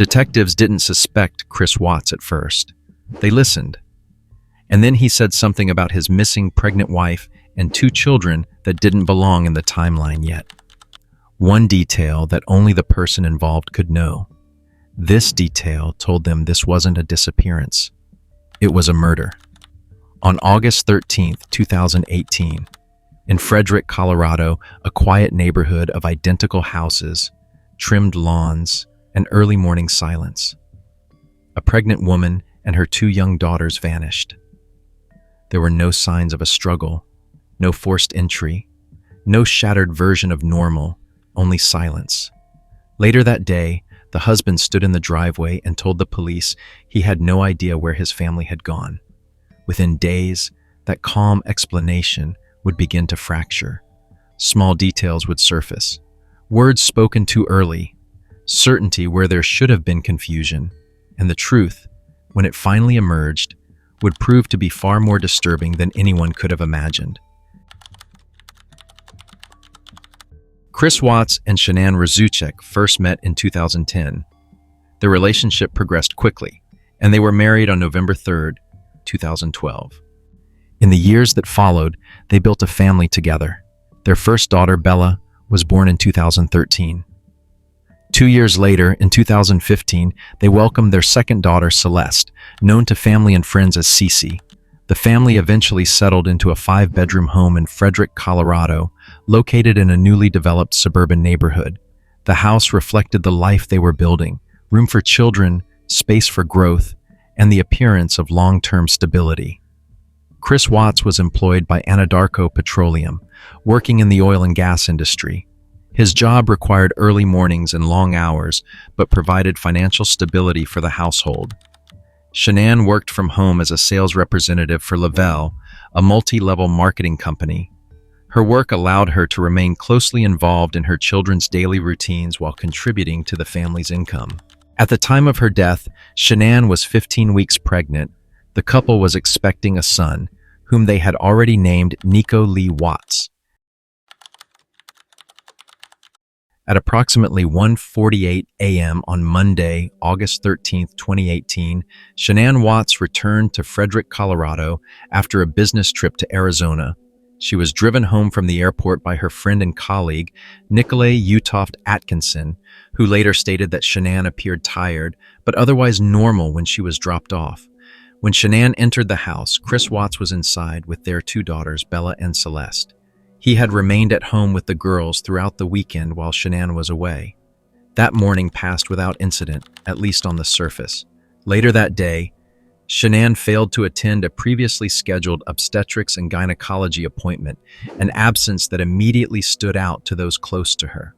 Detectives didn't suspect Chris Watts at first. They listened. And then he said something about his missing pregnant wife and two children that didn't belong in the timeline yet. One detail that only the person involved could know. This detail told them this wasn't a disappearance. It was a murder. On August 13th, 2018, in Frederick, Colorado, a quiet neighborhood of identical houses, trimmed lawns, and early morning silence, a pregnant woman and her two young daughters vanished. There were no signs of a struggle, no forced entry, no shattered version of normal, only silence. Later that day, the husband stood in the driveway and told the police he had no idea where his family had gone. Within days, that calm explanation would begin to fracture. Small details would surface. Words spoken too early, certainty where there should have been confusion, and the truth, when it finally emerged, would prove to be far more disturbing than anyone could have imagined. Chris Watts and Shanann Razuchek first met in 2010. Their relationship progressed quickly, and they were married on November 3rd, 2012. In the years that followed, they built a family together. Their first daughter, Bella, was born in 2013. 2 years later, in 2015, they welcomed their second daughter, Celeste, known to family and friends as Cece. The family eventually settled into a 5-bedroom home in Frederick, Colorado, located in a newly developed suburban neighborhood. The house reflected the life they were building: room for children, space for growth, and the appearance of long-term stability. Chris Watts was employed by Anadarko Petroleum, working in the oil and gas industry. His job required early mornings and long hours, but provided financial stability for the household. Shanann worked from home as a sales representative for Lavelle, a multi-level marketing company. Her work allowed her to remain closely involved in her children's daily routines while contributing to the family's income. At the time of her death, Shanann was 15 weeks pregnant. The couple was expecting a son, whom they had already named Nico Lee Watts. At approximately 1:48 a.m. on Monday, August 13, 2018, Shanann Watts returned to Frederick, Colorado after a business trip to Arizona. She was driven home from the airport by her friend and colleague, Nicolay Utoft Atkinson, who later stated that Shanann appeared tired, but otherwise normal when she was dropped off. When Shanann entered the house, Chris Watts was inside with their two daughters, Bella and Celeste. He had remained at home with the girls throughout the weekend while Shanann was away. That morning passed without incident, at least on the surface. Later that day, Shanann failed to attend a previously scheduled obstetrics and gynecology appointment, an absence that immediately stood out to those close to her.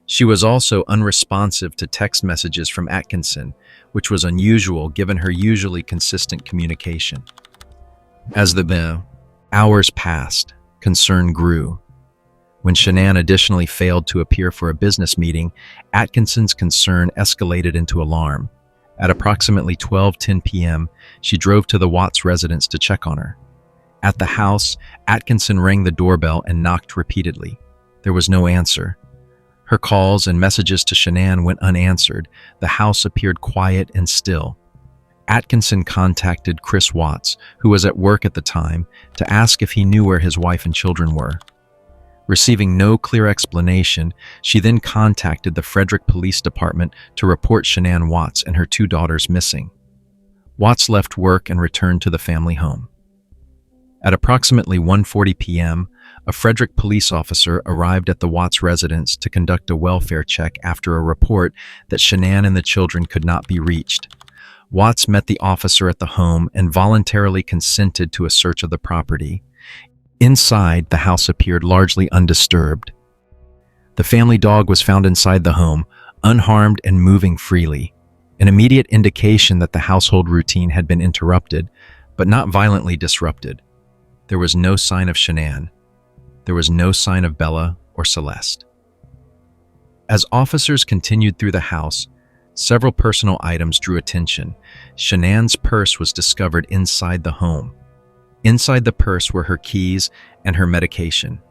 She was also unresponsive to text messages from Atkinson, which was unusual given her usually consistent communication. As the hours passed, concern grew. When Shanann additionally failed to appear for a business meeting, Atkinson's concern escalated into alarm. At approximately 12:10 p.m., she drove to the Watts residence to check on her. At the house, Atkinson rang the doorbell and knocked repeatedly. There was no answer. Her calls and messages to Shanann went unanswered. The house appeared quiet and still. Atkinson contacted Chris Watts, who was at work at the time, to ask if he knew where his wife and children were. Receiving no clear explanation, she then contacted the Frederick Police Department to report Shanann Watts and her two daughters missing. Watts left work and returned to the family home. At approximately 1:40 p.m., a Frederick police officer arrived at the Watts residence to conduct a welfare check after a report that Shanann and the children could not be reached. Watts met the officer at the home and voluntarily consented to a search of the property. Inside, the house appeared largely undisturbed. The family dog was found inside the home, unharmed and moving freely, an immediate indication that the household routine had been interrupted, but not violently disrupted. There was no sign of Shanann. There was no sign of Bella or Celeste. As officers continued through the house, several personal items drew attention. Shanann's purse was discovered inside the home. Inside the purse were her keys and her medication.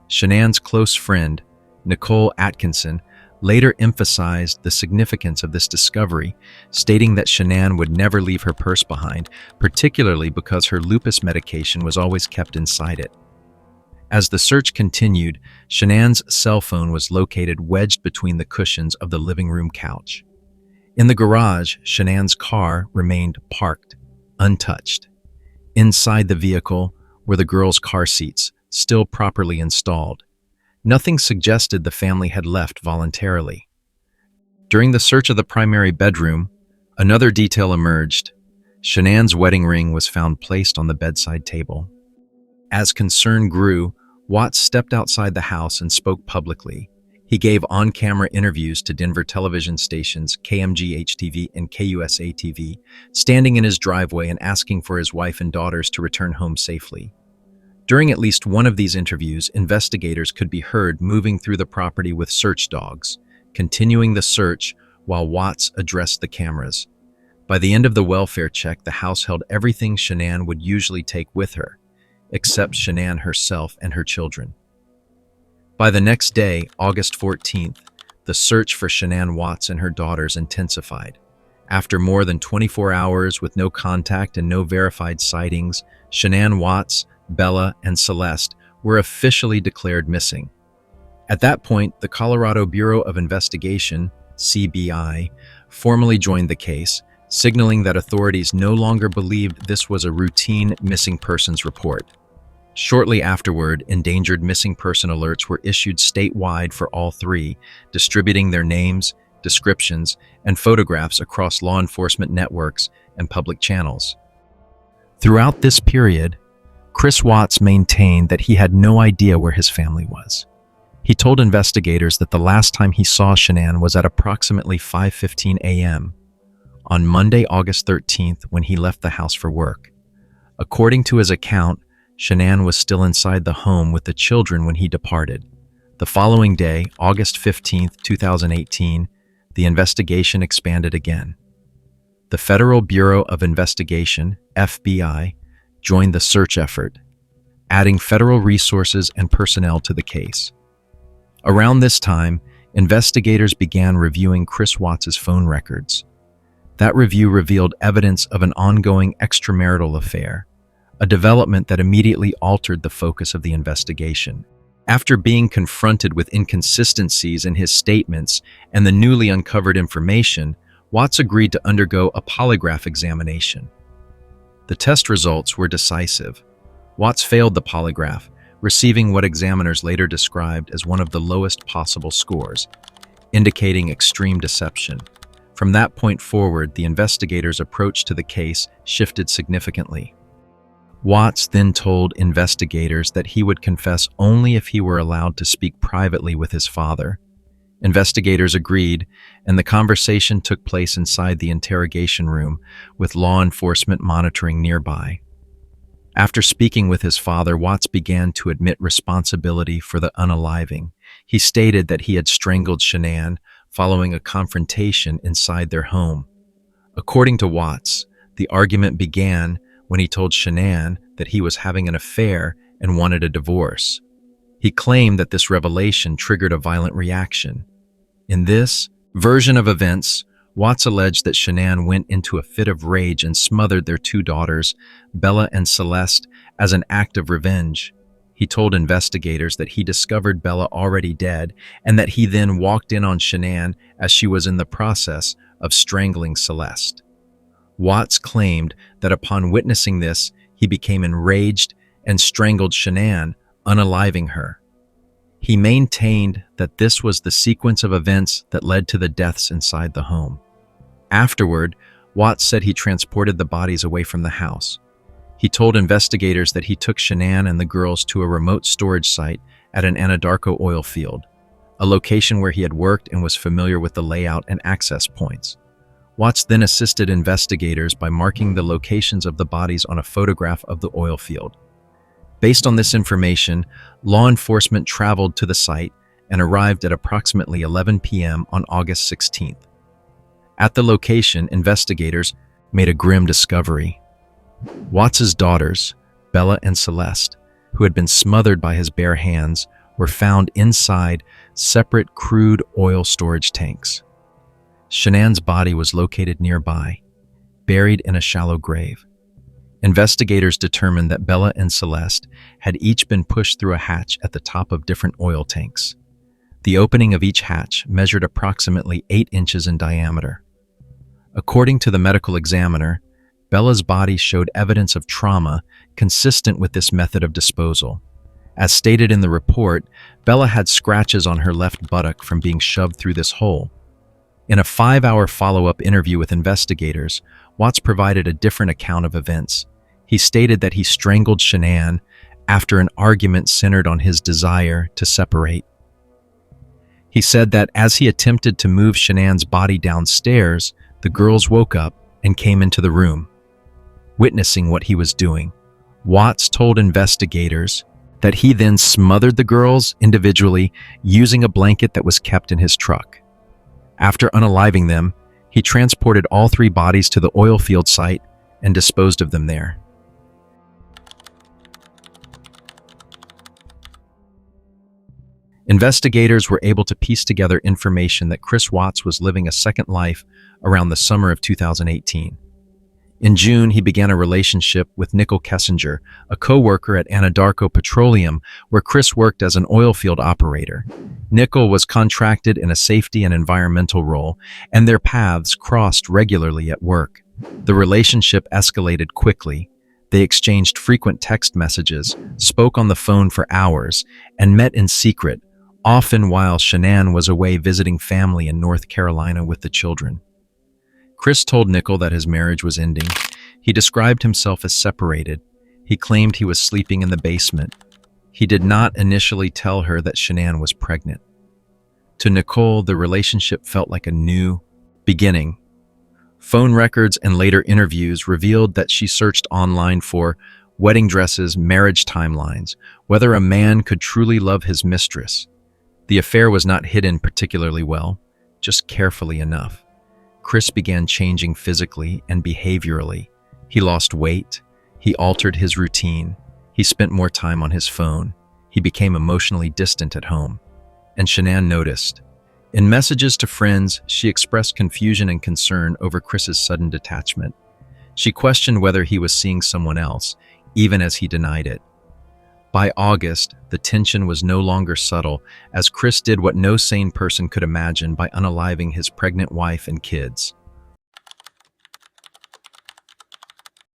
Shanann's close friend, Nicole Atkinson, later emphasized the significance of this discovery, stating that Shanann would never leave her purse behind, particularly because her lupus medication was always kept inside it. As the search continued, Shanann's cell phone was located wedged between the cushions of the living room couch. In the garage, Shanann's car remained parked, untouched. Inside the vehicle were the girls' car seats, still properly installed. Nothing suggested the family had left voluntarily. During the search of the primary bedroom, another detail emerged. Shanann's wedding ring was found placed on the bedside table. As concern grew, Watts stepped outside the house and spoke publicly. He gave on-camera interviews to Denver television stations KMGH-TV and KUSA-TV, standing in his driveway and asking for his wife and daughters to return home safely. During at least one of these interviews, investigators could be heard moving through the property with search dogs, continuing the search while Watts addressed the cameras. By the end of the welfare check, the house held everything Shanann would usually take with her, except Shanann herself and her children. By the next day, August 14th, the search for Shanann Watts and her daughters intensified. After more than 24 hours with no contact and no verified sightings, Shanann Watts, Bella, and Celeste were officially declared missing. At that point, the Colorado Bureau of Investigation, CBI, formally joined the case, signaling that authorities no longer believed this was a routine missing persons report. Shortly afterward, endangered missing person alerts were issued statewide for all three, distributing their names, descriptions, and photographs across law enforcement networks and public channels. Throughout this period, Chris Watts maintained that he had no idea where his family was. He told investigators that the last time he saw Shanann was at approximately 5:15 a.m. on Monday, August 13th, when he left the house for work. According to his account, Shanann was still inside the home with the children when he departed. The following day, August 15th, 2018, the investigation expanded again. The Federal Bureau of Investigation, FBI, joined the search effort, adding federal resources and personnel to the case. Around this time, investigators began reviewing Chris Watts' phone records. That review revealed evidence of an ongoing extramarital affair, a development that immediately altered the focus of the investigation. After being confronted with inconsistencies in his statements and the newly uncovered information, Watts agreed to undergo a polygraph examination. The test results were decisive. Watts failed the polygraph, receiving what examiners later described as one of the lowest possible scores, indicating extreme deception. From that point forward, the investigators' approach to the case shifted significantly. Watts then told investigators that he would confess only if he were allowed to speak privately with his father. Investigators agreed, and the conversation took place inside the interrogation room, with law enforcement monitoring nearby. After speaking with his father, Watts began to admit responsibility for the unaliving. He stated that he had strangled Shanann following a confrontation inside their home. According to Watts, the argument began when he told Shanann that he was having an affair and wanted a divorce. He claimed that this revelation triggered a violent reaction. In this version of events, Watts alleged that Shanann went into a fit of rage and smothered their two daughters, Bella and Celeste, as an act of revenge. He told investigators that he discovered Bella already dead and that he then walked in on Shanann as she was in the process of strangling Celeste. Watts claimed that upon witnessing this, he became enraged and strangled Shanann, unaliving her. He maintained that this was the sequence of events that led to the deaths inside the home. Afterward, Watts said he transported the bodies away from the house. He told investigators that he took Shanann and the girls to a remote storage site at an Anadarko oil field, a location where he had worked and was familiar with the layout and access points. Watts then assisted investigators by marking the locations of the bodies on a photograph of the oil field. Based on this information, law enforcement traveled to the site and arrived at approximately 11 p.m. on August 16th. At the location, investigators made a grim discovery. Watts's daughters, Bella and Celeste, who had been smothered by his bare hands, were found inside separate crude oil storage tanks. Shanann's body was located nearby, buried in a shallow grave. Investigators determined that Bella and Celeste had each been pushed through a hatch at the top of different oil tanks. The opening of each hatch measured approximately 8 inches in diameter. According to the medical examiner, Bella's body showed evidence of trauma consistent with this method of disposal. As stated in the report, Bella had scratches on her left buttock from being shoved through this hole. In a 5-hour follow-up interview with investigators, Watts provided a different account of events. He stated that he strangled Shanann after an argument centered on his desire to separate. He said that as he attempted to move Shanann's body downstairs, the girls woke up and came into the room. Witnessing what he was doing, Watts told investigators that he then smothered the girls individually using a blanket that was kept in his truck. After unaliving them, he transported all 3 bodies to the oil field site and disposed of them there. Investigators were able to piece together information that Chris Watts was living a second life around the summer of 2018. In June, he began a relationship with Nicole Kessinger, a co-worker at Anadarko Petroleum, where Chris worked as an oil field operator. Nicole was contracted in a safety and environmental role, and their paths crossed regularly at work. The relationship escalated quickly. They exchanged frequent text messages, spoke on the phone for hours, and met in secret, often while Shanann was away visiting family in North Carolina with the children. Chris told Nicole that his marriage was ending. He described himself as separated. He claimed he was sleeping in the basement. He did not initially tell her that Shanann was pregnant. To Nicole, the relationship felt like a new beginning. Phone records and later interviews revealed that she searched online for wedding dresses, marriage timelines, whether a man could truly love his mistress. The affair was not hidden particularly well, just carefully enough. Chris began changing physically and behaviorally. He lost weight. He altered his routine. He spent more time on his phone. He became emotionally distant at home. And Shanann noticed. In messages to friends, she expressed confusion and concern over Chris's sudden detachment. She questioned whether he was seeing someone else, even as he denied it. By August, the tension was no longer subtle, as Chris did what no sane person could imagine by unaliving his pregnant wife and kids.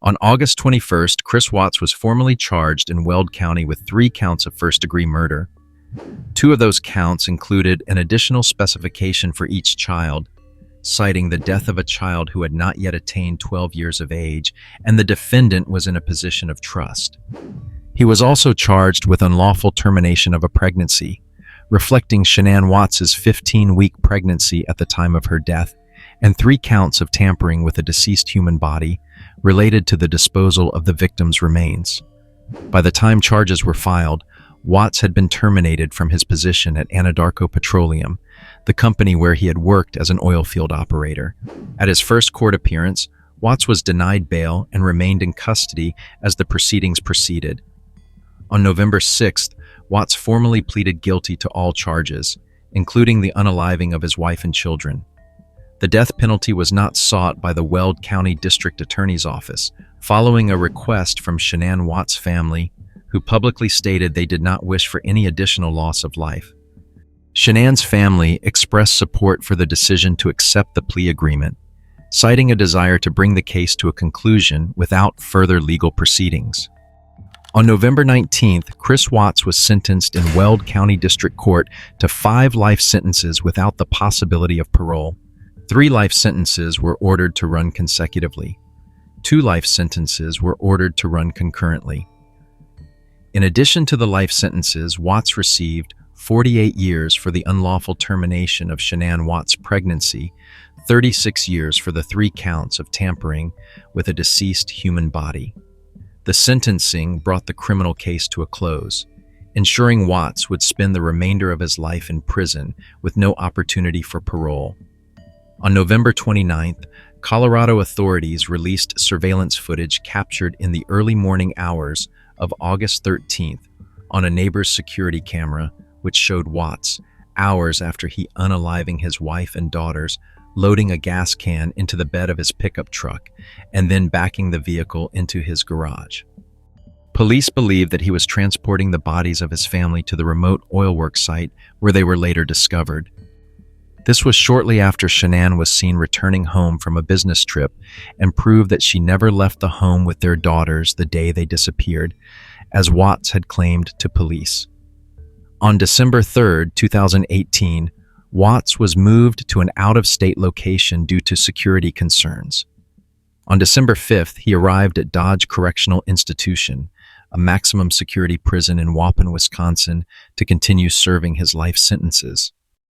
On August 21st, Chris Watts was formally charged in Weld County with 3 counts of first-degree murder. 2 of those counts included an additional specification for each child, citing the death of a child who had not yet attained 12 years of age, and the defendant was in a position of trust. He was also charged with unlawful termination of a pregnancy, reflecting Shanann Watts's 15-week pregnancy at the time of her death, and 3 counts of tampering with a deceased human body related to the disposal of the victim's remains. By the time charges were filed, Watts had been terminated from his position at Anadarko Petroleum, the company where he had worked as an oil field operator. At his first court appearance, Watts was denied bail and remained in custody as the proceedings proceeded. On November 6th, Watts formally pleaded guilty to all charges, including the unaliving of his wife and children. The death penalty was not sought by the Weld County District Attorney's Office, following a request from Shanann Watts' family, who publicly stated they did not wish for any additional loss of life. Shanann's family expressed support for the decision to accept the plea agreement, citing a desire to bring the case to a conclusion without further legal proceedings. On November 19th, Chris Watts was sentenced in Weld County District Court to 5 life sentences without the possibility of parole. 3 life sentences were ordered to run consecutively. 2 life sentences were ordered to run concurrently. In addition to the life sentences, Watts received 48 years for the unlawful termination of Shanann Watts' pregnancy, 36 years for the 3 counts of tampering with a deceased human body. The sentencing brought the criminal case to a close, ensuring Watts would spend the remainder of his life in prison with no opportunity for parole. On November 29th, Colorado authorities released surveillance footage captured in the early morning hours of August 13th on a neighbor's security camera, which showed Watts, hours after he unaliving his wife and daughters, loading a gas can into the bed of his pickup truck, and then backing the vehicle into his garage. Police believe that he was transporting the bodies of his family to the remote oilwork site where they were later discovered. This was shortly after Shanann was seen returning home from a business trip and proved that she never left the home with their daughters the day they disappeared, as Watts had claimed to police. On December 3, 2018, Watts was moved to an out-of-state location due to security concerns. On December 5th, he arrived at Dodge Correctional Institution, a maximum security prison in Waupun, Wisconsin, to continue serving his life sentences.